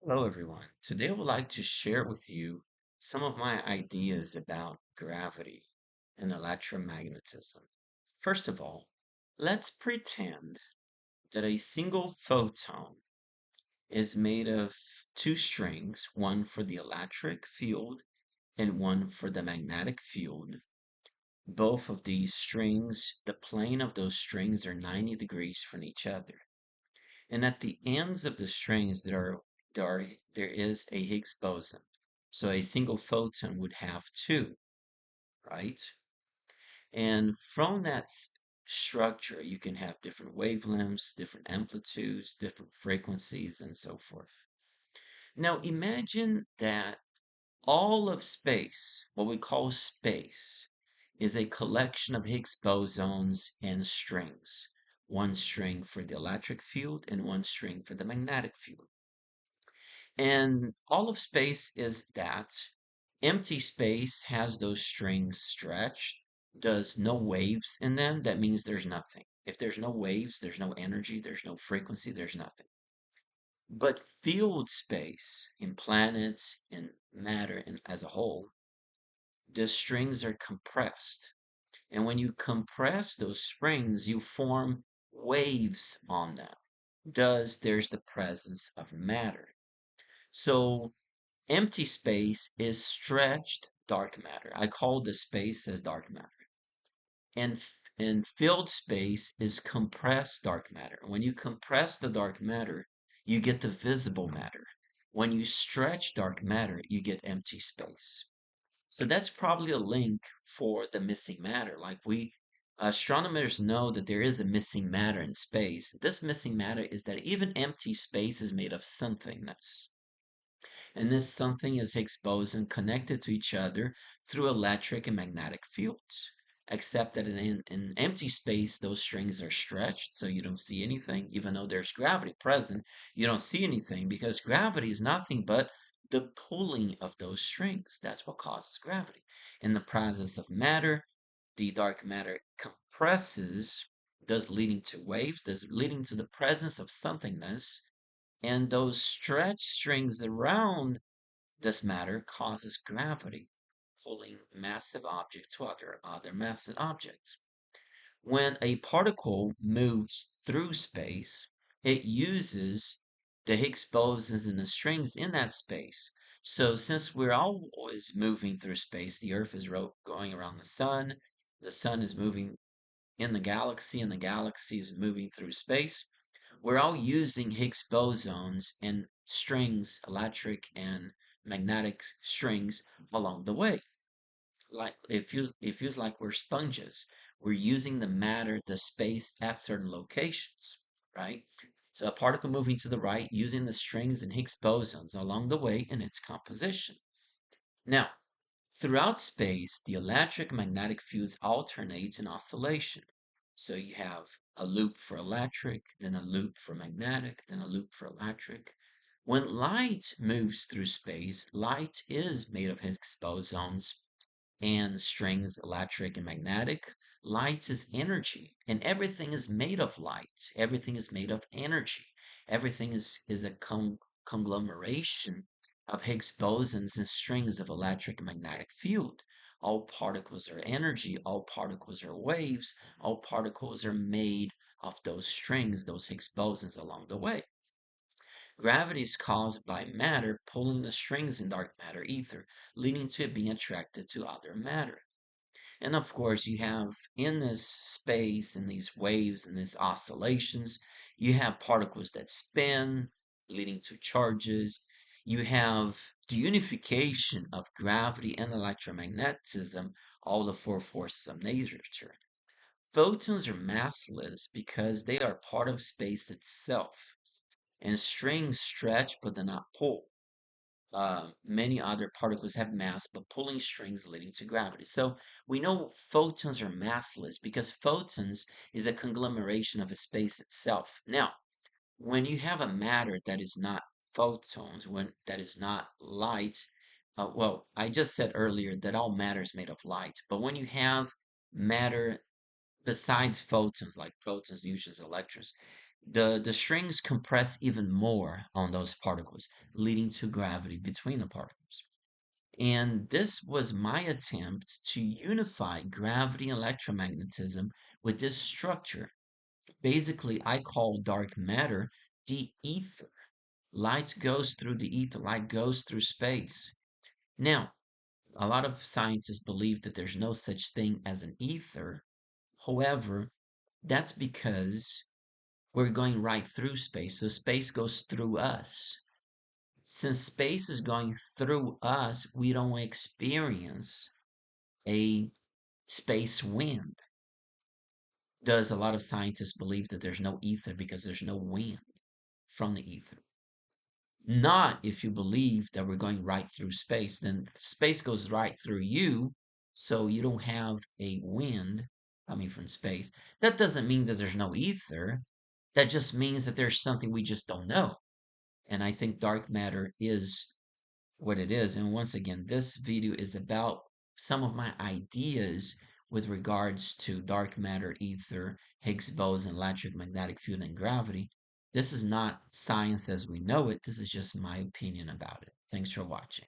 Hello, everyone. Today, I would like to share with you some of my ideas about gravity and electromagnetism. First of all, let's pretend that a single photon is made of two strings, one for the electric field and one for the magnetic field. Both of these strings, the plane of those strings are 90 degrees from each other. And at the ends of the strings, there is a Higgs boson. So a single photon would have two, right? And from that structure, you can have different wavelengths, different amplitudes, different frequencies, and so forth. Now imagine that all of space, what we call space, is a collection of Higgs bosons and strings. One string for the electric field and one string for the magnetic field. And all of space is that. Empty space has those strings stretched, does no waves in them. That means there's nothing. If there's no waves, there's no energy, there's no frequency, there's nothing. But field space in planets and matter as a whole, the strings are compressed. And when you compress those springs, you form waves on them. Thus, there's the presence of matter. So empty space is stretched dark matter. I call the space as dark matter. And filled space is compressed dark matter. When you compress the dark matter, you get the visible matter. When you stretch dark matter, you get empty space. So that's probably a link for the missing matter. Like we astronomers know that there is a missing matter in space. This missing matter is that even empty space is made of somethingness. And this something is Higgs boson connected to each other through electric and magnetic fields. Except that in empty space, those strings are stretched, so you don't see anything. Even though there's gravity present, you don't see anything because gravity is nothing but the pulling of those strings. That's what causes gravity. In the presence of matter, the dark matter compresses, thus leading to waves, thus leading to the presence of somethingness, and those stretched strings around this matter causes gravity, pulling massive objects to other massive objects. When a particle moves through space, it uses the Higgs bosons and the strings in that space. So since we're always moving through space, the Earth is going around the sun is moving in the galaxy, and the galaxy is moving through space. We're all using Higgs bosons and strings, electric and magnetic strings along the way. Like it feels like we're sponges. We're using the matter, the space at certain locations, right? So a particle moving to the right using the strings and Higgs bosons along the way in its composition. Now, throughout space, the electric magnetic fields alternate in oscillation. So you have a loop for electric, then a loop for magnetic, then a loop for electric. When light moves through space, light is made of Higgs bosons and strings, electric and magnetic. Light is energy, and everything is made of light. Everything is made of energy. Everything is a conglomeration of Higgs bosons and strings of electric and magnetic field. All particles are energy, all particles are waves, all particles are made of those strings, those Higgs bosons along the way. Gravity is caused by matter pulling the strings in dark matter ether, leading to it being attracted to other matter. And of course, you have in this space, in these waves, and these oscillations, you have particles that spin, leading to charges. You have the unification of gravity and electromagnetism, all the four forces of nature. Photons are massless because they are part of space itself, and strings stretch but do not pull. Many other particles have mass, but pulling strings leading to gravity. So we know photons are massless because photons is a conglomeration of a space itself. Now, when you have a matter that is not photons, when that is not light, well, I just said earlier that all matter is made of light, but when you have matter besides photons, like protons, neutrons, electrons, The strings compress even more on those particles, leading to gravity between the particles. And this was my attempt to unify gravity and electromagnetism with this structure. Basically, I call dark matter the ether. Light goes through the ether, light goes through space. Now, a lot of scientists believe that there's no such thing as an ether. However, that's because we're going right through space. So space goes through us. Since space is going through us, we don't experience a space wind. Does a lot of scientists believe that there's no ether because there's no wind from the ether? Not if you believe that we're going right through space, then space goes right through you, so you don't have a wind coming from space. That doesn't mean that there's no ether. That just means that there's something we just don't know. And I think dark matter is what it is. And once again, this video is about some of my ideas with regards to dark matter, ether, Higgs boson, electric magnetic field, and gravity. This is not science as we know it. This is just my opinion about it. Thanks for watching.